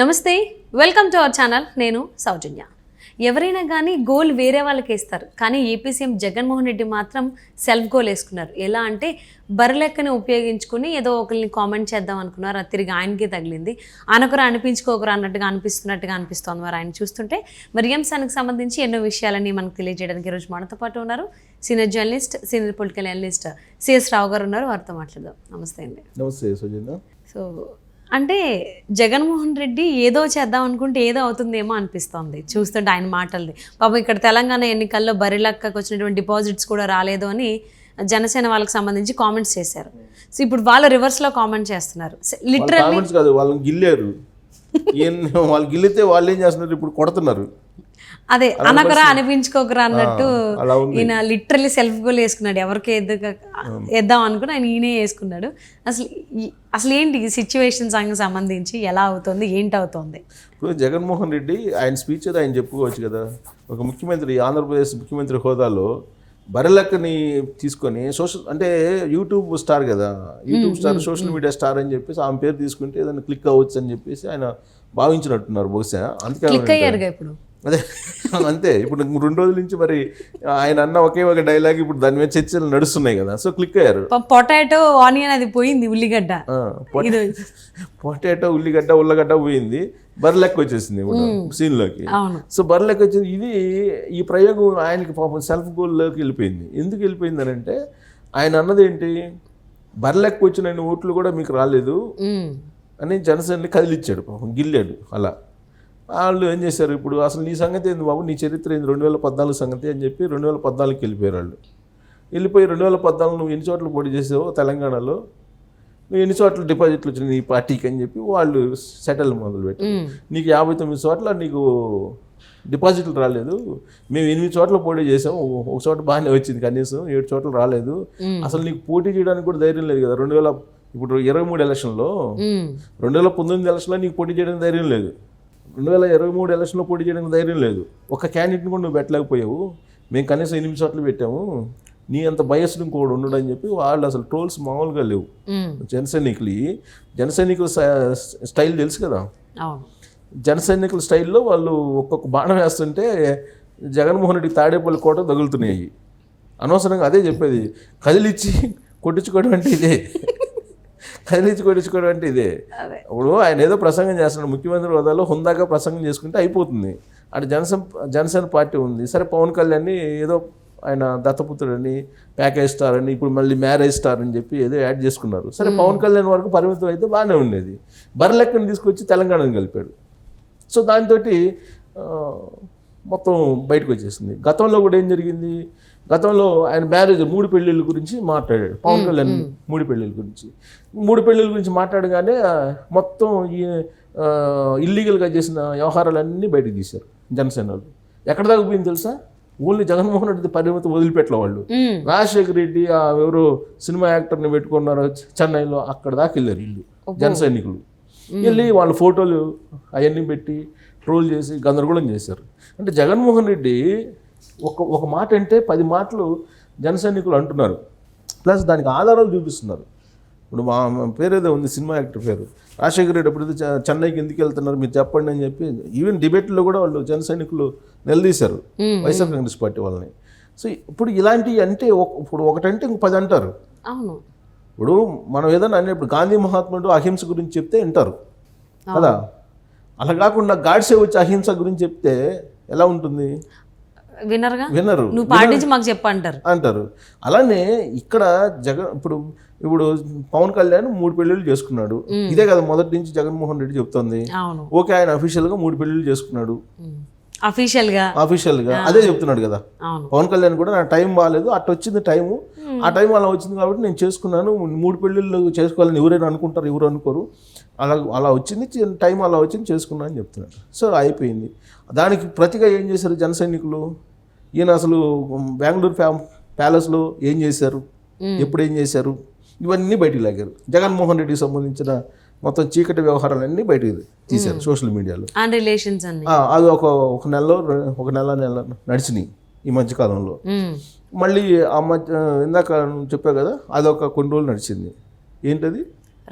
నమస్తే, welcome to our channel. నేను సౌజన్య. ఎవరైనా కానీ గోల్ వేరే వాళ్ళకి వేస్తారు, కానీ ఏపీ సీఎం జగన్మోహన్ రెడ్డి మాత్రం సెల్ఫ్ గోల్ వేసుకున్నారు. ఎలా అంటే బర్రెలెక్కని ఉపయోగించుకుని ఏదో ఒకరిని కామెంట్ చేద్దాం అనుకున్నారు, అది తిరిగి ఆయనకే తగిలింది. అనొకరు అనిపించుకోకరు అన్నట్టుగా అనిపిస్తోంది మరి ఆయన చూస్తుంటే. మరి ఈ అంశానికి సంబంధించి ఎన్నో విషయాలని మనకు తెలియజేయడానికి ఈరోజు మనతో పాటు ఉన్నారు senior journalist, senior political analyst CS Rao garu ఉన్నారు. వారితో మాట్లాడదాం. నమస్తే అండి. నమస్తే సౌజన్య. సో అంటే జగన్మోహన్ రెడ్డి ఏదో చేద్దాం అనుకుంటే ఏదో అవుతుందేమో అనిపిస్తోంది చూస్తుంటే ఆయన మాటలది. పాపం ఇక్కడ తెలంగాణ ఎన్నికల్లో బరిలక్కకు వచ్చినటువంటి డిపాజిట్స్ కూడా రాలేదు అని జనసేన వాళ్ళకి సంబంధించి కామెంట్స్ చేశారు. సో ఇప్పుడు వాళ్ళు రివర్స్లో కామెంట్ చేస్తున్నారు. లిటరల్లీ కాదు, వాళ్ళని గిల్లారు. వాళ్ళు గిల్లితే వాళ్ళు ఏం చేస్తున్నారు, ఇప్పుడు కొడుతున్నారు. అదే అనకరా అనిపించుకోకరా అన్నట్టు ఈయన లిటరల్లీ సెల్ఫ్ గోల్ వేసుకున్నాడు. ఎవరికి వేద్దాం అనుకుని ఆయన ఈయనే వేసుకున్నాడు. అసలు ఏంటి సిచ్యువేషన్స్ సంబంధించి ఎలా అవుతుంది, ఏంటి అవుతుంది? ఇప్పుడు జగన్మోహన్ రెడ్డి ఆయన స్పీచ్ అది ఆయన చెప్పుకోవచ్చు కదా. ఒక ముఖ్యమంత్రి, ఆంధ్రప్రదేశ్ ముఖ్యమంత్రి హోదాలో బర్రెలక్కని తీసుకొని అంటే యూట్యూబ్ స్టార్ కదా, YouTube star, social media star అని చెప్పేసి ఆమె పేరు తీసుకుంటే ఏదైనా క్లిక్ అవ్వచ్చు అని చెప్పేసి ఆయన భావించినట్టున్నారు బహుశా. అందుకే ఇప్పుడు అదే అంతే. ఇప్పుడు 2 రోజుల నుంచి మరి ఆయన అన్న ఒకే ఒక డైలాగ్ ఇప్పుడు దాని మీద చర్చలు నడుస్తున్నాయి కదా, సో క్లిక్ అయ్యారు. పొటాటో, ఆనియన్ అది పోయింది, ఉల్లిగడ్డ, పొటాటో, ఉల్లగడ్డ పోయింది, బర్రెలెక్క వచ్చేసింది ఇప్పుడు సీన్లోకి. సో బర్రెలెక్క వచ్చింది. ఈ ప్రయోగం ఆయనకి పాపం సెల్ఫ్ గోల్లోకి వెళ్ళిపోయింది. ఎందుకు వెళ్ళిపోయింది అని అంటే ఆయన అన్నది ఏంటి, బర్రెలెక్క వచ్చిన ఓట్లు కూడా మీకు రాలేదు అని జనసేనని కదిలిచ్చాడు, పాపం గిల్లాడు. అలా వాళ్ళు ఏం చేశారు, ఇప్పుడు అసలు నీ సంగతి ఏంది బాబు, నీ చరిత్ర ఏంది, 2014 సంగతి అని చెప్పి 2014కి వెళ్ళిపోయారు వాళ్ళు. వెళ్ళిపోయి 2014 నువ్వు ఎన్ని చోట్ల పోటీ చేసావో తెలంగాణలో, నువ్వు ఎన్ని చోట్ల డిపాజిట్లు వచ్చినాయి నీ పార్టీకి అని చెప్పి వాళ్ళు సెటిల్ మొదలుపెట్టి, నీకు 59 చోట్ల నీకు డిపాజిట్లు రాలేదు, మేము 8 చోట్ల పోటీ చేసాము, ఒక చోట బాగానే వచ్చింది, కనీసం 7 చోట్ల రాలేదు, అసలు నీకు పోటీ చేయడానికి కూడా ధైర్యం లేదు కదా. 2023 ఎలక్షన్లో, 2019 ఎలక్షన్లో నీకు పోటీ చేయడానికి ధైర్యం లేదు, 2023 ఎలక్షన్లో పోటీ చేయడానికి ధైర్యం లేదు, ఒక క్యాండిడేట్ని కూడా నువ్వు పెట్టలేకపోయావు, మేము కనీసం 8 చోట్ల పెట్టాము, నీ అంత బయస్ను కూడా ఉండడు అని చెప్పి వాళ్ళు అసలు ట్రోల్స్ మామూలుగా లేవు. జనసైనికుల స్టైల్ తెలుసు కదా, జనసైనికుల స్టైల్లో వాళ్ళు ఒక్కొక్క బాణం వేస్తుంటే జగన్మోహన్ రెడ్డి తాడేపల్లి కోట తగులుతున్నాయి. అనవసరంగా అదే చెప్పేది, కదిలిచ్చి కొట్టించుకోవడం అంటే ఇదే, కొట్టించుకోవడం అంటే ఇదే. ఇప్పుడు ఆయన ఏదో ప్రసంగం చేస్తున్నాడు, ముఖ్యమంత్రి హోదాలో హుందాగా ప్రసంగం చేసుకుంటే అయిపోతుంది. అటు జనసేన పార్టీ ఉంది, సరే పవన్ కళ్యాణ్ని ఏదో ఆయన దత్తపుత్రుడని, ప్యాకేజ్ స్టార్ అని, ఇప్పుడు మళ్ళీ మ్యారేజ్ స్టార్ అని చెప్పి ఏదో యాడ్ చేసుకున్నారు. సరే పవన్ కళ్యాణ్ వరకు పరిమితం అయితే బాగానే ఉండేది, బర్రెలెక్కని తీసుకొచ్చి తెలంగాణని కలిపాడు. సో దాంతో మొత్తం బయటకు వచ్చేసింది. గతంలో కూడా ఏం జరిగింది, గతంలో ఆయన మ్యారేజ్ 3 పెళ్ళిళ్ళ గురించి మాట్లాడాడు పవన్ కళ్యాణ్. 3 పెళ్ళిళ్ళ గురించి మాట్లాడగానే మొత్తం ఈ ఇల్లీగల్గా చేసిన వ్యవహారాలన్నీ బయటకు తీశారు జనసేనలు. ఎక్కడ దాకా పోయింది తెలుసా, ఓన్లీ జగన్మోహన్ రెడ్డి పరిమితం వదిలిపెట్టలే వాళ్ళు. రాజశేఖర రెడ్డి ఎవరో సినిమా యాక్టర్ని పెట్టుకున్నారు చెన్నైలో, అక్కడ దాకా వెళ్ళారు వీళ్ళు జనసైనికులు. వెళ్ళి వాళ్ళ ఫోటోలు అవన్నీ పెట్టి ట్రోల్ చేసి గందరగోళం చేశారు. అంటే జగన్మోహన్ రెడ్డి ఒక మాట అంటే 10 మాటలు జనసైనికులు అంటున్నారు, ప్లస్ దానికి ఆధారాలు చూపిస్తున్నారు. ఇప్పుడు మా పేరేదో ఉంది, సినిమా యాక్టర్ పేరు, రాజశేఖర రెడ్డి ఎప్పుడైతే చెన్నైకి ఎందుకు వెళ్తున్నారు మీరు చెప్పండి అని చెప్పి ఈవెన్ డిబేట్లో కూడా వాళ్ళు జనసైనికులు నిలదీశారు వైఎస్ఆర్ కాంగ్రెస్ పార్టీ వాళ్ళని. సో ఇప్పుడు ఇలాంటివి అంటే ఇప్పుడు ఒకటంటే ఇంక 10 అంటారు. అవును, ఇప్పుడు మనం ఏదైనా అనేప్పుడు గాంధీ మహాత్ముడు అహింస గురించి చెప్తే వింటారు కదా, అలా కాకుండా గాడ్సే వచ్చి అహింస గురించి చెప్తే ఎలా ఉంటుంది, వినరు, నువ్వు పాటించి మాకు చెప్పంటారు అంటారు. అలానే ఇక్కడ ఇప్పుడు పవన్ కళ్యాణ్ 3 పెళ్ళిళ్ళు చేసుకున్నాడు, ఇదే కదా మొదటి నుంచి జగన్మోహన్ రెడ్డి చెప్తుంది. ఓకే, ఆయన అఫీషియల్గా 3 పెళ్ళిళ్ళు చేసుకున్నాడు, అఫీషియల్గా అదే చెప్తున్నాడు కదా. పవన్ కళ్యాణ్ కూడా నా టైం బాగాలేదు, అటు వచ్చింది టైము, ఆ టైం అలా వచ్చింది కాబట్టి నేను చేసుకున్నాను, 3 పెళ్ళిళ్ళు చేసుకోవాలని ఎవరైనా అనుకుంటారు, ఎవరు అనుకోరు, అలా వచ్చింది టైం, అలా వచ్చింది చేసుకున్నా అని చెప్తున్నాడు. సో అయిపోయింది. దానికి ప్రతిగా ఏం చేశారు జనసైనికులు, ఈయన అసలు బెంగళూరు ప్యాలెస్లో ఏం చేశారు, ఎప్పుడు ఏం చేశారు, ఇవన్నీ బయటికి లాగారు. జగన్మోహన్ రెడ్డికి సంబంధించిన మొత్తం చీకటి వ్యవహారాలన్నీ బయటకు తీశారు సోషల్ మీడియాలో. అది ఒక నెల నడిచినాయి ఈ మధ్యకాలంలో. మళ్ళీ ఆ మధ్య ఇందాక చెప్పావు కదా, అదొక కొన్ని రోజులు నడిచింది. ఏంటది,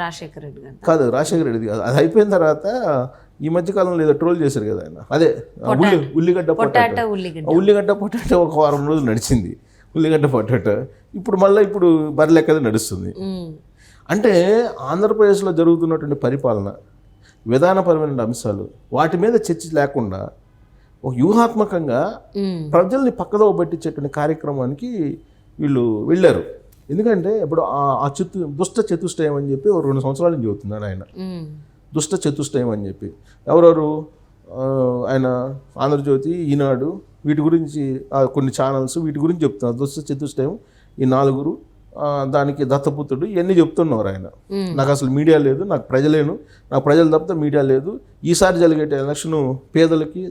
రాజశేఖర రెడ్డి గారు కాదు, రాజశేఖర రెడ్డి కాదు. అది అయిపోయిన తర్వాత ఈ మధ్య కాలంలో ఏదో ట్రోల్ చేశారు కదా ఆయన, అదే ఉల్లిగడ్డ పొటాటో ఒక వారం రోజులు నడిచింది, ఉల్లిగడ్డ పొటాటో. ఇప్పుడు మళ్ళీ బర్రెలెక్కదే నడుస్తుంది. అంటే ఆంధ్రప్రదేశ్లో జరుగుతున్నటువంటి పరిపాలన, విధానపరమైన అంశాలు, వాటి మీద చర్చ లేకుండా ఒక వ్యూహాత్మకంగా ప్రజల్ని పక్కదో పట్టించేటువంటి కార్యక్రమానికి వీళ్ళు వెళ్ళారు. ఎందుకంటే ఇప్పుడు ఆ దుష్ట చతుష్టయం అని చెప్పి 2 సంవత్సరాల నుంచి చెబుతున్నారు ఆయన. దుష్ట చతుష్టయం అని చెప్పి ఎవరెవరు, ఆయన ఆంధ్రజ్యోతి, ఈనాడు, వీటి గురించి కొన్ని ఛానల్స్ వీటి గురించి చెప్తున్నారు. దుష్ట చతుష్టయం, ఈ 4, దానికి దత్తపుత్రుడు, ఇవన్నీ చెప్తున్నారు ఆయన. నాకు అసలు మీడియా లేదు, నాకు ప్రజలేను, నాకు ప్రజలు తప్పితే మీడియా లేదు, ఈసారి జరిగే ఎలక్షన్ పేదలకి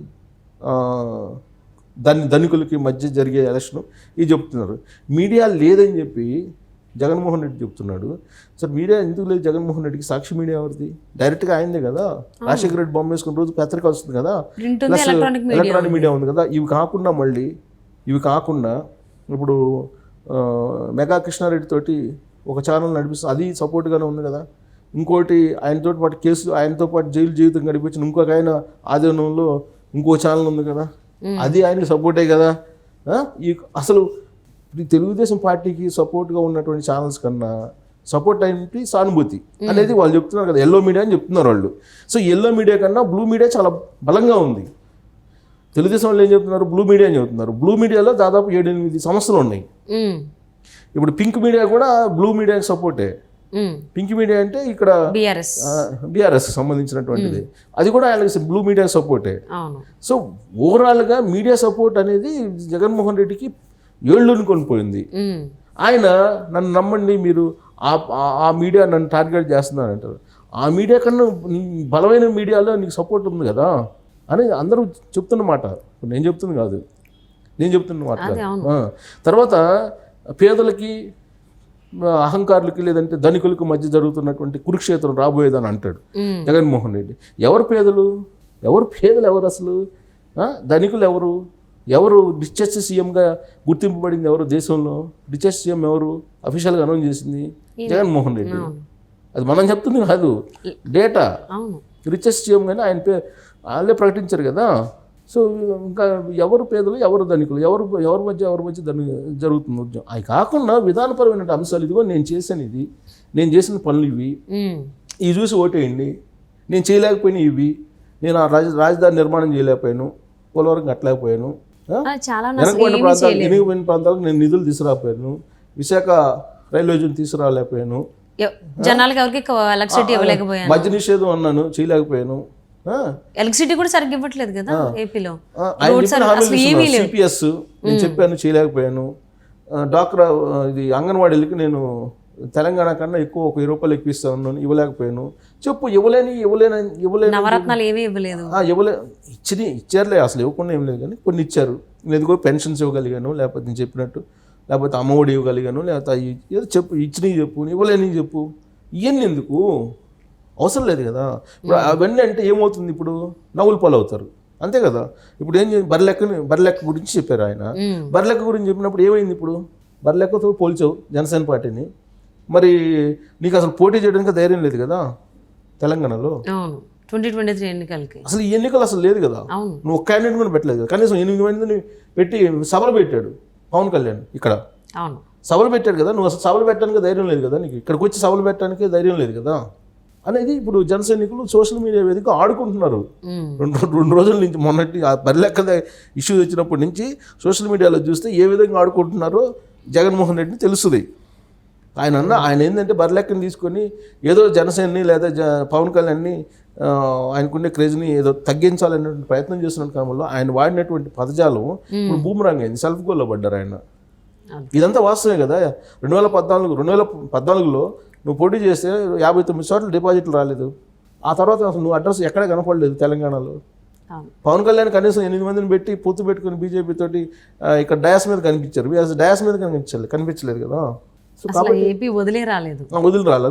ధనికులకి మధ్య జరిగే ఎలక్షన్ ఇది చెప్తున్నారు. మీడియా లేదని చెప్పి జగన్మోహన్ రెడ్డి చెప్తున్నాడు. సార్ మీడియా ఎందుకు లేదు జగన్మోహన్ రెడ్డికి? సాక్షి మీడియా ఎవరిది? డైరెక్ట్గా ఆయనదే కదా. రాజశేఖర రెడ్డి బొమ్మ వేసుకున్న రోజు పత్రిక వస్తుంది కదా, ప్లస్ ఎలక్ట్రానిక్ మీడియా ఉంది కదా. ఇవి కాకుండా ఇప్పుడు మెగా కృష్ణారెడ్డి తోటి ఒక ఛానల్ నడిపిస్తుంది, అది సపోర్ట్గానే ఉంది కదా. ఇంకోటి ఆయనతో పాటు ఆయనతో పాటు జైలు జీవితం గడిపించిన ఇంకొక ఆయన ఆధీనంలో ఇంకో ఛానల్ ఉంది కదా, అది ఆయనకి సపోర్టే కదా. అసలు తెలుగుదేశం పార్టీకి సపోర్ట్గా ఉన్నటువంటి ఛానల్స్ కన్నా సపోర్ట్ అయినటువంటి సానుభూతి అనేది వాళ్ళు చెప్తున్నారు కదా, ఎల్లో మీడియా అని చెప్తున్నారు వాళ్ళు. సో ఎల్లో మీడియా కన్నా బ్లూ మీడియా చాలా బలంగా ఉంది. తెలుగుదేశం వాళ్ళు ఏం చెప్తున్నారు? బ్లూ మీడియా అని చెప్తున్నారు. బ్లూ మీడియాలో దాదాపు 7-8 సంస్థలు ఉన్నాయి. ఇప్పుడు పింక్ మీడియా కూడా బ్లూ మీడియాకి సపోర్టే. పింక్ మీడియా అంటే ఇక్కడ బీఆర్ఎస్ సంబంధించినటువంటిది, అది కూడా ఆయనకి బ్లూ మీడియా సపోర్టే. సో ఓవరాల్గా మీడియా సపోర్ట్ అనేది జగన్మోహన్ రెడ్డికి ఏళ్ళుని కొనిపోయింది. ఆయన నన్ను నమ్మండి, మీరు ఆ మీడియా నన్ను టార్గెట్ చేస్తున్నారు అంటారు. ఆ మీడియా కన్నా బలమైన మీడియాలో నీకు సపోర్ట్ ఉంది కదా అని అందరూ చెప్తున్నమాట. నేను చెప్తుంది కాదు, నేను చెప్తున్న మాట. తర్వాత పేదలకి, అహంకారులకి, లేదంటే ధనికులకు మధ్య జరుగుతున్నటువంటి కురుక్షేత్రం రాబోయేదని అంటాడు జగన్మోహన్ రెడ్డి. ఎవరు పేదలు ఎవరు అసలు? ధనికులు ఎవరు రిచెస్ట్ సీఎంగా గుర్తింపబడింది ఎవరు దేశంలో? రిచెస్ట్ సీఎం ఎవరు అఫీషియల్గా అనౌన్స్ చేసింది? జగన్మోహన్ రెడ్డి. అది మనం చెప్తుంది కాదు, డేటా. రిచెస్ట్ సీఎం కానీ ఆయన వాళ్ళే ప్రకటించారు కదా. సో ఇంకా ఎవరు పేదలు ఎవరు ధనికులు, ఎవరి మధ్య జరుగుతుంది ఉద్యమం. అవి కాకుండా విధానపరమైన అంశాలు, ఇదిగో నేను చేశాను, నేను చేసిన పనులు ఇవి చూసి ఓటేయండి, నేను చేయలేకపోయినా నేను ఆ రాజధాని నిర్మాణం చేయలేకపోయాను, పోలవరం కట్టలేకపోయాను, వెనకబడిన ప్రాంతాలకు నేను నిధులు తీసుకురాకపోయాను, విశాఖ రైల్వే జోన్ తీసుకురాలేకపోయాను, మద్య నిషేధం అన్నాను, చేయలేకపోయాను, ఎలక్ట్రిసిటీ కూడా సరిగ్గా ఇవ్వట్లేదు కదా ఏపీలో, సిపిఎస్ నేను చెప్పాను, చేయలేకపోయాను, డాక్టర్ ఇది అంగన్వాడీలకి నేను తెలంగాణ కన్నా ఎక్కువ 1,000 రూపాయలు ఎక్కువ ఇస్తాను, ఇవ్వలేకపోయాను. చెప్పు, ఇవ్వలేని నవరత్నాలు ఏమీ ఇవ్వలేదు. ఇచ్చారులే, అసలు ఇవ్వకుండా ఏం లేదు, కానీ కొన్ని ఇచ్చారు. ఎందుకో పెన్షన్స్ ఇవ్వగలిగాను, లేకపోతే నేను చెప్పినట్టు, లేకపోతే అమ్మఒడి ఇవ్వగలిగాను, లేకపోతే ఏదో చెప్పు, ఇచ్చినవి చెప్పు, ఇవ్వలేని చెప్పు. ఇవన్నీ ఎందుకు? అవసరం లేదు కదా. ఇప్పుడు అవన్నీ అంటే ఏమవుతుంది? ఇప్పుడు నవ్వులు పాలు అవుతారు, అంతే కదా. ఇప్పుడు ఏం చేయాలి? బర్రెలెక్క గురించి చెప్పారు ఆయన. బర్రెలెక్క గురించి చెప్పినప్పుడు ఏమైంది? ఇప్పుడు బర్రెలెక్కతో పోల్చావు జనసేన పార్టీని, మరి నీకు అసలు పోటీ చేయడానికి ధైర్యం లేదు కదా తెలంగాణలో. 2023 ఎన్నికలకి అసలు ఈ ఎన్నికలు అసలు లేదు కదా. నువ్వు ఒక క్యాండిడేట్ కూడా పెట్టలేదు కదా. కనీసం 8 మందిని పెట్టి సభలు పెట్టాడు పవన్ కళ్యాణ్. ఇక్కడ సభలు పెట్టాడు కదా, నువ్వు అసలు సభలు పెట్టడానికి ధైర్యం లేదు కదా నీకు. ఇక్కడికి వచ్చి సభలు పెట్టడానికి ధైర్యం లేదు కదా అనేది ఇప్పుడు జన సైనికులు సోషల్ మీడియా వేదిక ఆడుకుంటున్నారు. 2 రోజుల నుంచి, మొన్నటి ఆ బర్రెలెక్క ఇష్యూ వచ్చినప్పటి నుంచి సోషల్ మీడియాలో చూస్తే ఏ విధంగా ఆడుకుంటున్నారో జగన్మోహన్ రెడ్డిని తెలుస్తుంది. ఆయన ఏంటంటే బర్రెలెక్కని తీసుకొని ఏదో జనసేనని లేదా పవన్ కళ్యాణ్ని ఆయనకుండే క్రేజ్ని ఏదో తగ్గించాలనేటువంటి ప్రయత్నం చేస్తున్న క్రమంలో ఆయన వాడినటువంటి పదజాలం ఇప్పుడు బూమరాంగ్ అయింది. సెల్ఫ్ గోల్లో పడ్డారు ఆయన. ఇదంతా వాస్తవమే కదా. 2014లో నువ్వు పోటీ చేస్తే 59 చోట్ల డిపాజిట్లు రాలేదు. ఆ తర్వాత అసలు నువ్వు అడ్రస్ ఎక్కడ కనపడలేదు తెలంగాణలో. పవన్ కళ్యాణ్ కనీసం 8 మందిని పెట్టి పొత్తు పెట్టుకుని బీజేపీ తోటి ఇక్కడ డయాస్ మీద కనిపించారు. డయాస్ మీద కనిపించలేదు కదా. సో కాబట్టి వదిలి రాలేదు.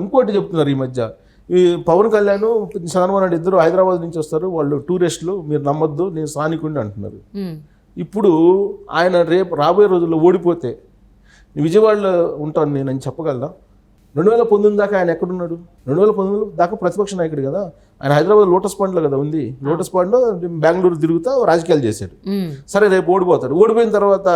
ఇంకోటి చెప్తున్నారు ఈ మధ్య, ఈ పవన్ కళ్యాణ్ చంద్రబాబు నాయుడు ఇద్దరు హైదరాబాద్ నుంచి వస్తారు, వాళ్ళు టూరిస్టులు, మీరు నమ్మొద్దు, నేను స్థానికుడిని అంటున్నారు. ఇప్పుడు ఆయన రాబోయే రోజుల్లో ఓడిపోతే విజయవాడలో ఉంటాను నేనని చెప్పగలరా? 2019 దాకా ఆయన ఎక్కడున్నాడు? 2019 దాకా ప్రతిపక్ష నాయకుడు కదా. ఆయన హైదరాబాద్ లోటస్ పాండ్లో కదా ఉంది, లోటస్ పాండ్లో బెంగళూరు తిరుగుతా రాజకీయాలు చేశాడు. సరే రేపు ఓడిపోతాడు, ఓడిపోయిన తర్వాత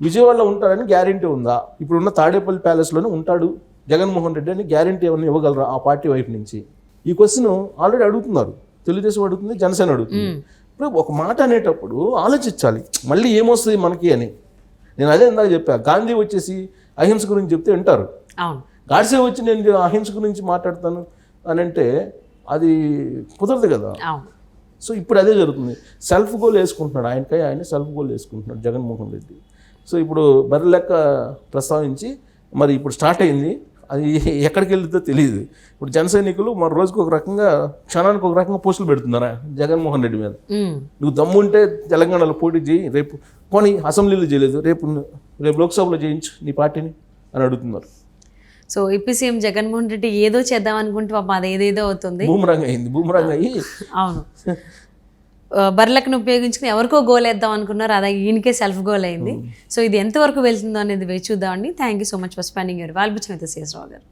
విజయవాడలో ఉంటాడని గ్యారెంటీ ఉందా? ఇప్పుడున్న తాడేపల్లి ప్యాలెస్లోనే ఉంటాడు జగన్మోహన్ రెడ్డి అని గ్యారెంటీ ఏమైనా ఇవ్వగలరా ఆ పార్టీ వైపు నుంచి? ఈ క్వశ్చన్ ఆల్రెడీ అడుగుతున్నారు, తెలుగుదేశం అడుగుతుంది, జనసేన అడుగుతుంది. ఇప్పుడు ఒక మాట అనేటప్పుడు ఆలోచించాలి, మళ్ళీ ఏమొస్తుంది మనకి అని. నేను అదే ఇందాక చెప్పా, గాంధీ వచ్చేసి అహింస గురించి చెప్తే వింటారు, గాడ్సే వచ్చి నేను అహింస గురించి మాట్లాడతాను అని అంటే అది కుదరదు కదా. సో ఇప్పుడు అదే జరుగుతుంది, సెల్ఫ్ గోల్ వేసుకుంటున్నాడు, ఆయన సెల్ఫ్ గోల్ వేసుకుంటున్నాడు జగన్మోహన్ రెడ్డి. సో ఇప్పుడు బర్రె లెక్క ప్రస్తావించి మరి ఇప్పుడు స్టార్ట్ అయింది, అది ఎక్కడికి వెళ్తుందో తెలియదు. ఇప్పుడు జన సైనికులు మరి రోజుకి ఒక రకంగా, క్షణానికి ఒక రకంగా పోస్టులు పెడుతున్నారా జగన్మోహన్ రెడ్డి మీద. నువ్వు దమ్ముంటే తెలంగాణలో పోటీ చేయి, రేపు పోనీ అసెంబ్లీలో చేయలేదు, రేపు లోక్సభలో చేయించు నీ పార్టీని అని అడుగుతున్నారు. So AP CM Jaganmohan Reddy ఏదో చేద్దాం అనుకుంటే పాపం అది ఏదేదో అవుతుంది, బూమరాంగ్ అయ్యి. అవును, బర్రెలను ఉపయోగించుకుని ఎవరికో గోల్ వేద్దాం అనుకున్నారు, అది ఈయనకే సెల్ఫ్ గోల్ అయింది. సో ఇది ఎంతవరకు వెళ్తుందో అనేది వేచి చూద్దామండి. Thank you so much for spending your valuable time with CS రావు గారు.